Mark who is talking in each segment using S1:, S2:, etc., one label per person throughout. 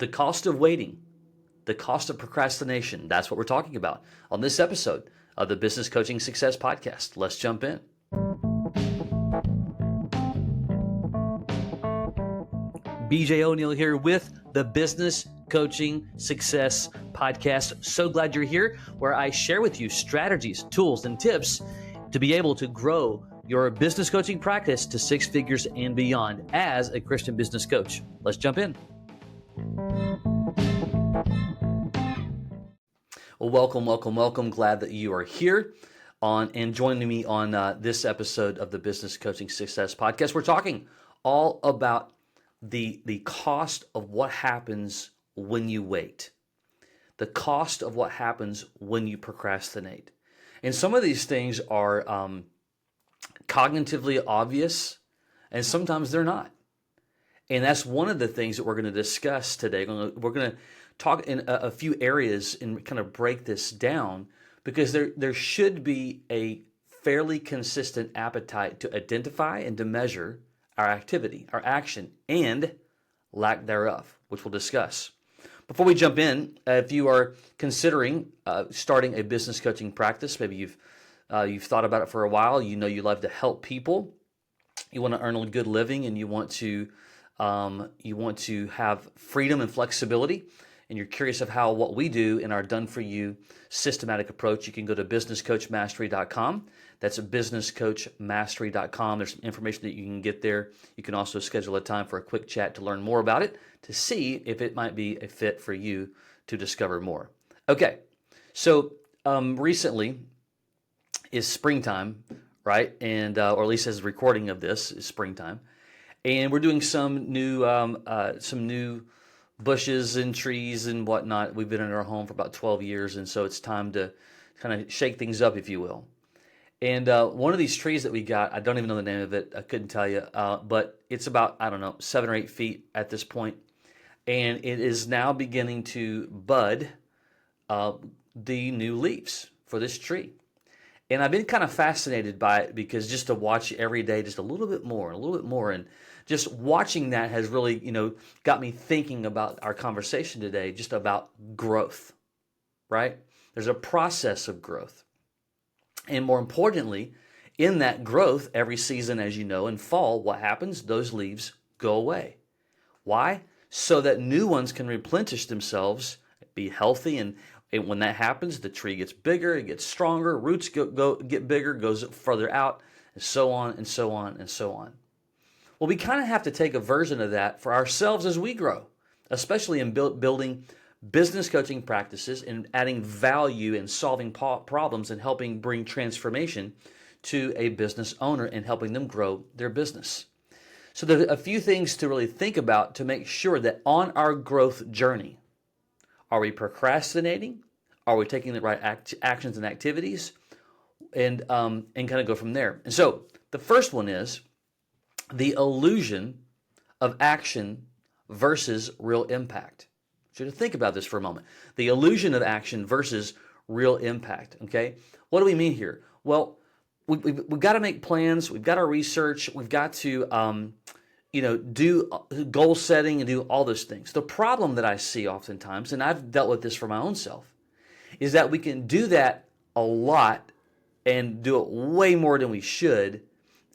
S1: The cost of waiting, the cost of procrastination. That's what we're talking about on this episode of the Business Coaching Success Podcast. Let's jump in. BJ O'Neill here with the Business Coaching Success Podcast. So glad you're here, where I share with you strategies, tools, and tips to be able to grow your business coaching practice to six figures and beyond as a Christian business coach. Let's jump in. Well, welcome. Glad that you are here and joining me on this episode of the Business Coaching Success Podcast. We're talking all about the cost of what happens when you wait, the cost of what happens when you procrastinate. And some of these things are cognitively obvious, and sometimes they're not. And that's one of the things that we're going to discuss today. We're going to talk in a few areas and kind of break this down, because there should be a fairly consistent appetite to identify and to measure our activity, our action, and lack thereof, which we'll discuss. Before we jump in, if you are considering starting a business coaching practice, maybe you've thought about it for a while, you know you love to help people, you want to earn a good living, and you want to have freedom and flexibility, and you're curious of how what we do in our done-for-you systematic approach, you can go to businesscoachmastery.com. That's businesscoachmastery.com. There's some information that you can get there. You can also schedule a time for a quick chat to learn more about it, to see if it might be a fit for you to discover more. Okay, so recently is springtime, right? And or at least as a recording of this is springtime, and we're doing some new bushes and trees and whatnot. We've been in our home for about 12 years, and so it's time to kind of shake things up, if you will. And one of these trees that we got, I don't even know the name of it, I couldn't tell you, but it's about, 7 or 8 feet at this point, and it is now beginning to bud the new leaves for this tree. And I've been kind of fascinated by it, because just to watch every day just a little bit more, and just watching that has really, got me thinking about our conversation today, just about growth, right? There's a process of growth. And more importantly, in that growth, every season, as you know, in fall, what happens? Those leaves go away. Why? So that new ones can replenish themselves, be healthy, and when that happens, the tree gets bigger, it gets stronger, roots get bigger, goes further out, and so on and so on and so on. Well, we kind of have to take a version of that for ourselves as we grow, especially in building business coaching practices and adding value in solving problems and helping bring transformation to a business owner and helping them grow their business. So there are a few things to really think about to make sure that on our growth journey, are we procrastinating? Are we taking the right actions and activities? And kind of go from there. And so the first one is the illusion of action versus real impact. I want you to think about this for a moment. The illusion of action versus real impact, okay? What do we mean here? Well, we've got to make plans. We've got to research. We've got to do goal setting and do all those things. The problem that I see oftentimes, and I've dealt with this for my own self, is that we can do that a lot and do it way more than we should,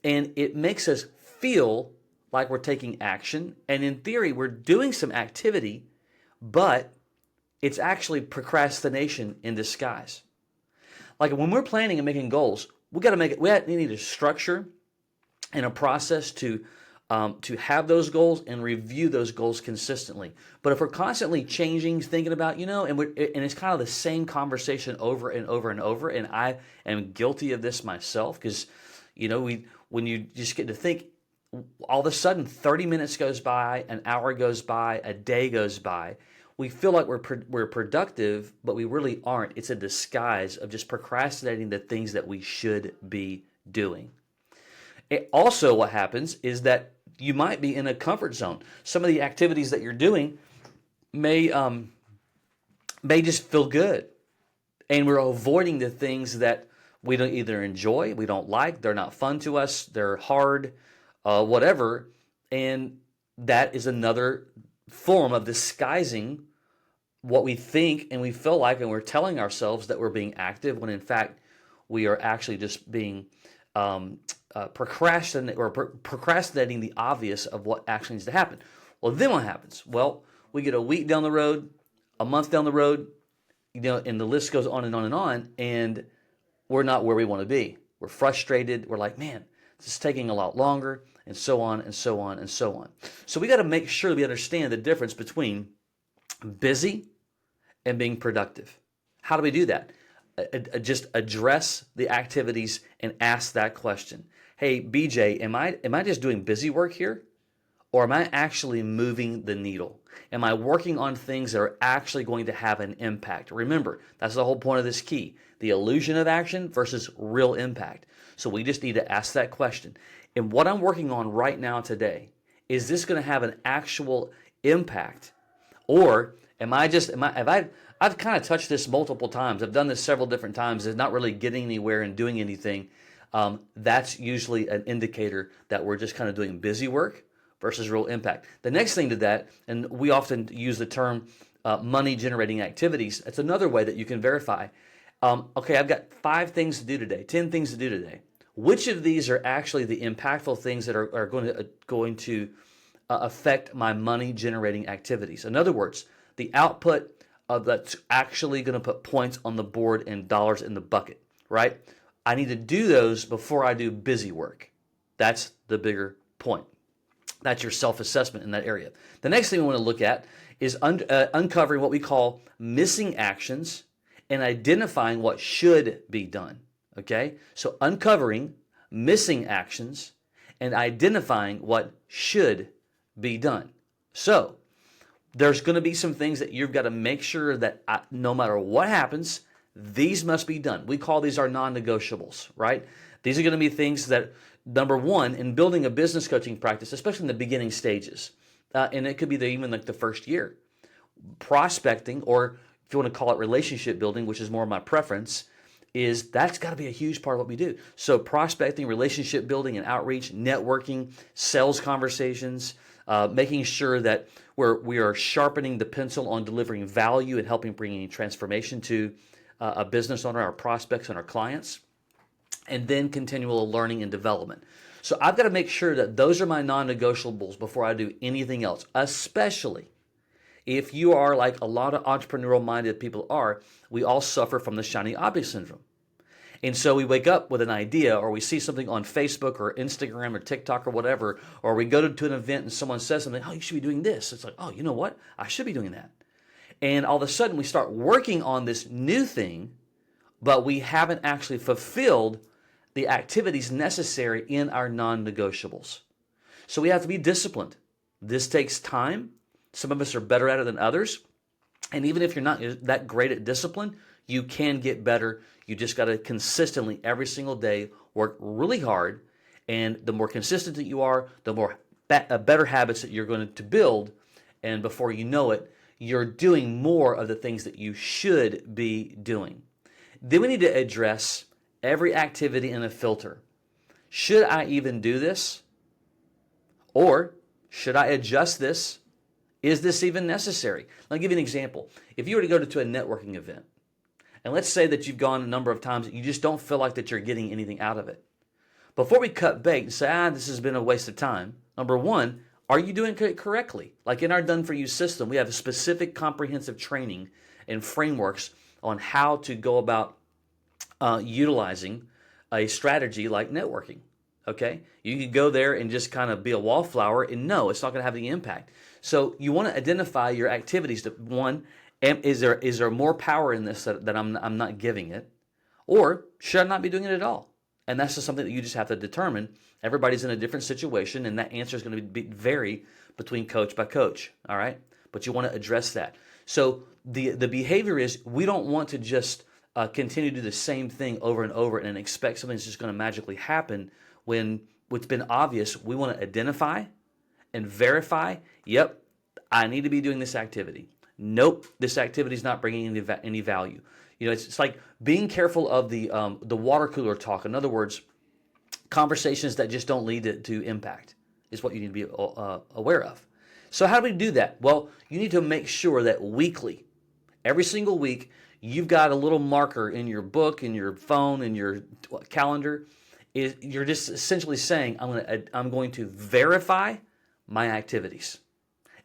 S1: and it makes us feel like we're taking action, and in theory, we're doing some activity, but it's actually procrastination in disguise. Like when we're planning and making goals, we need a structure and a process to have those goals and review those goals consistently. But if we're constantly changing, thinking about, and it's kind of the same conversation over and over and over, and I am guilty of this myself, because, when you just get to think, all of a sudden 30 minutes goes by, an hour goes by, a day goes by. We feel like we're productive, but we really aren't. It's a disguise of just procrastinating the things that we should be doing. Also, what happens is that you might be in a comfort zone. Some of the activities that you're doing may just feel good, and we're avoiding the things that we don't either enjoy, we don't like, they're not fun to us, they're hard, whatever, and that is another form of disguising what we think and we feel like, and we're telling ourselves that we're being active when in fact we are actually just being procrastinating the obvious of what actually needs to happen. Well, then what happens? Well, we get a week down the road, a month down the road, and the list goes on and on and on, and we're not where we want to be. We're frustrated. We're like, man, this is taking a lot longer, and so on and so on and so on. So we got to make sure that we understand the difference between busy and being productive. How do we do that? Just address the activities and ask that question. Hey, BJ, am I just doing busy work here? Or am I actually moving the needle? Am I working on things that are actually going to have an impact? Remember, that's the whole point of this key, the illusion of action versus real impact. So we just need to ask that question. And what I'm working on right now today, is this going to have an actual impact? Or I've kind of touched this multiple times. I've done this several different times. It's not really getting anywhere and doing anything. That's usually an indicator that we're just kind of doing busy work versus real impact. The next thing to that, and we often use the term money generating activities. It's another way that you can verify. Okay, I've got 5 things to do today, 10 things to do today. Which of these are actually the impactful things that are going to affect my money generating activities? In other words, the output that's actually going to put points on the board and dollars in the bucket, right? I need to do those before I do busy work. That's the bigger point. That's your self-assessment in that area. The next thing we want to look at is uncovering what we call missing actions and identifying what should be done. Okay? So uncovering missing actions and identifying what should be done. So there's going to be some things that you've got to make sure that no matter what happens, these must be done. We call these our non-negotiables, right? These are going to be things that, number one, in building a business coaching practice, especially in the beginning stages, and it could be even like the first year, prospecting, or if you want to call it relationship building, which is more my preference, that's got to be a huge part of what we do. So prospecting, relationship building and outreach, networking, sales conversations, making sure that we are sharpening the pencil on delivering value and helping bringing transformation to a business owner, our prospects, and our clients, and then continual learning and development. So I've got to make sure that those are my non-negotiables before I do anything else, especially if you are like a lot of entrepreneurial-minded people are. We all suffer from the shiny object syndrome. And so we wake up with an idea, or we see something on Facebook or Instagram or TikTok or whatever, or we go to an event and someone says something, oh, you should be doing this. It's like, oh, you know what? I should be doing that. And all of a sudden we start working on this new thing, but we haven't actually fulfilled the activities necessary in our non-negotiables. So we have to be disciplined. This takes time. Some of us are better at it than others. And even if you're not that great at discipline, you can get better. You just got to consistently, every single day, work really hard. And the more consistent that you are, the more better habits that you're going to build. And before you know it, you're doing more of the things that you should be doing. Then we need to address every activity in a filter. Should I even do this? Or should I adjust this? Is this even necessary? I'll give you an example. If you were to go to a networking event, and let's say that you've gone a number of times, you just don't feel like that you're getting anything out of it. Before we cut bait and say, this has been a waste of time, number one, are you doing it correctly? Like in our Done For You system, we have a specific comprehensive training and frameworks on how to go about utilizing a strategy like networking. Okay? You can go there and just kind of be a wallflower, and no, it's not going to have any impact. So you want to identify your activities. One, is there more power in this that I'm not giving it? Or should I not be doing it at all? And that's just something that you just have to determine. Everybody's in a different situation, and that answer is going to vary between coach by coach, all right? But you want to address that. So the behavior is, we don't want to just continue to do the same thing over and over and expect something's just going to magically happen when what's been obvious. We want to identify and verify, yep, I need to be doing this activity. Nope, this activity is not bringing any value. You know, it's like being careful of the water cooler talk. In other words, conversations that just don't lead to impact is what you need to be aware of. So how do we do that? Well, you need to make sure that weekly, every single week, you've got a little marker in your book, in your phone, in your calendar. You're just essentially saying, I'm going to verify my activities.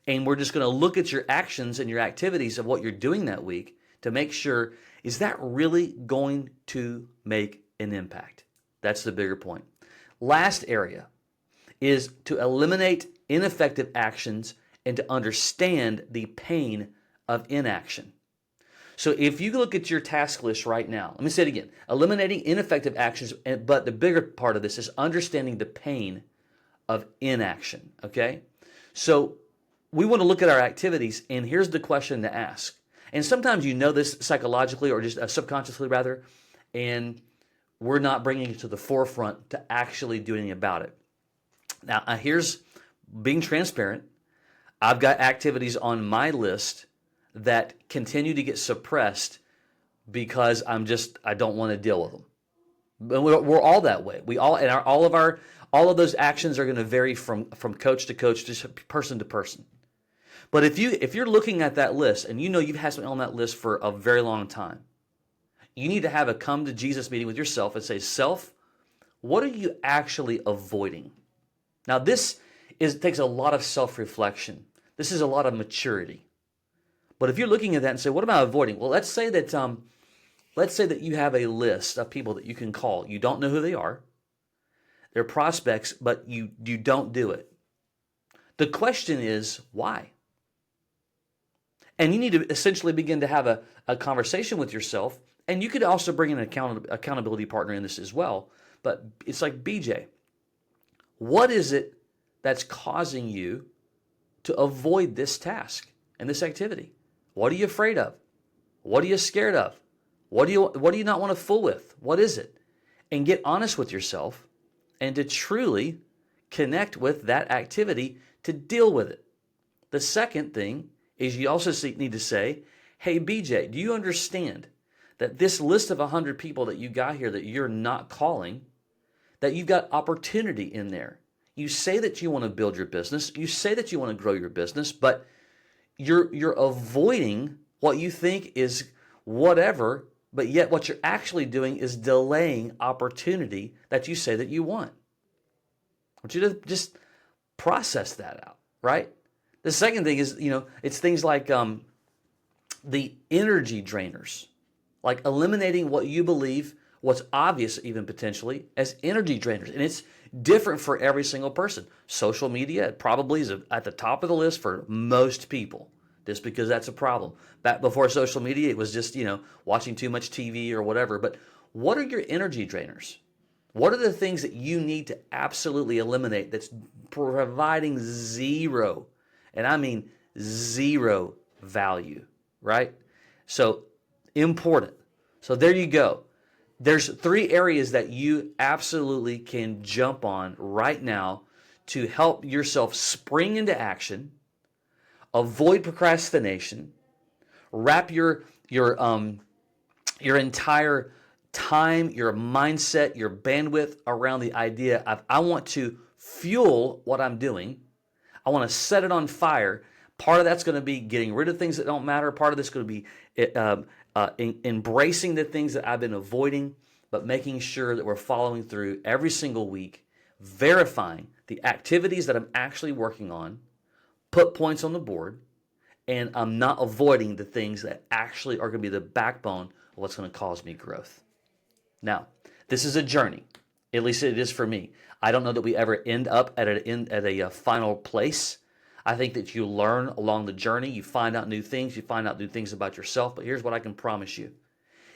S1: And we're just going to look at your actions and your activities of what you're doing that week to make sure, is that really going to make an impact? That's the bigger point. Last area is to eliminate ineffective actions and to understand the pain of inaction. So if you look at your task list right now, let me say it again, eliminating ineffective actions, but the bigger part of this is understanding the pain of inaction, okay? So we want to look at our activities, and here's the question to ask. And sometimes you know this psychologically or just subconsciously rather, and we're not bringing it to the forefront to actually do anything about it. Now, here's being transparent. I've got activities on my list that continue to get suppressed because I don't want to deal with them. But we're all that way. We all, and all of those actions are going to vary from coach to coach, just person to person. But if you're looking at that list and you know you've had something on that list for a very long time, you need to have a come to Jesus meeting with yourself and say, self, what are you actually avoiding? Now this takes a lot of self-reflection. This is a lot of maturity. But if you're looking at that and say, what am I avoiding? Well, let's say that you have a list of people that you can call. You don't know who they are. They're prospects, but you don't do it. The question is, why? And you need to essentially begin to have a conversation with yourself. And you could also bring in an accountability partner in this as well. But it's like, BJ, what is it that's causing you to avoid this task and this activity? What are you afraid of? What are you scared of? What do you not want to fool with? What is it? And get honest with yourself and to truly connect with that activity to deal with it. The second thing is you also need to say, hey, BJ, do you understand that this list of 100 people that you got here that you're not calling, that you've got opportunity in there? You say that you want to build your business. You say that you want to grow your business, but you're avoiding what you think is whatever, but yet what you're actually doing is delaying opportunity that you say that you want. I want you to just process that out, right? The second thing is, it's things like the energy drainers, like eliminating what you believe, what's obvious even potentially, as energy drainers. And it's different for every single person. Social media probably is at the top of the list for most people, just because that's a problem. Back before social media, it was just, watching too much TV or whatever. But what are your energy drainers? What are the things that you need to absolutely eliminate that's providing zero, and I mean zero value, right? So important. So there you go. There's 3 areas that you absolutely can jump on right now to help yourself spring into action, avoid procrastination, wrap your entire time, your mindset, your bandwidth around the idea of, I want to fuel what I'm doing. I want to set it on fire. Part of that's going to be getting rid of things that don't matter. Part of this is going to be embracing the things that I've been avoiding, but making sure that we're following through every single week, verifying the activities that I'm actually working on, put points on the board, and I'm not avoiding the things that actually are going to be the backbone of what's going to cause me growth. Now, this is a journey. At least it is for me. I don't know that we ever end up at a final place. I think that you learn along the journey. You find out new things. You find out new things about yourself. But here's what I can promise you.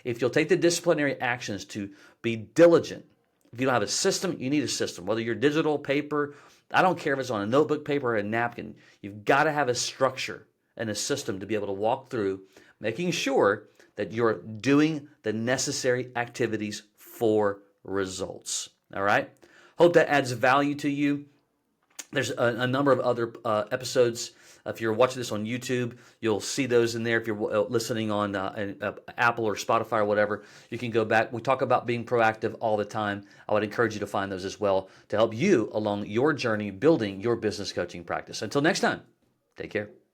S1: If you'll take the disciplinary actions to be diligent, if you don't have a system, you need a system. Whether you're digital, paper, I don't care if it's on a notebook, paper, or a napkin. You've got to have a structure and a system to be able to walk through, making sure that you're doing the necessary activities for results. All right? Hope that adds value to you. There's a number of other episodes. If you're watching this on YouTube, you'll see those in there. If you're listening on Apple or Spotify or whatever, you can go back. We talk about being proactive all the time. I would encourage you to find those as well to help you along your journey building your business coaching practice. Until next time, Take care.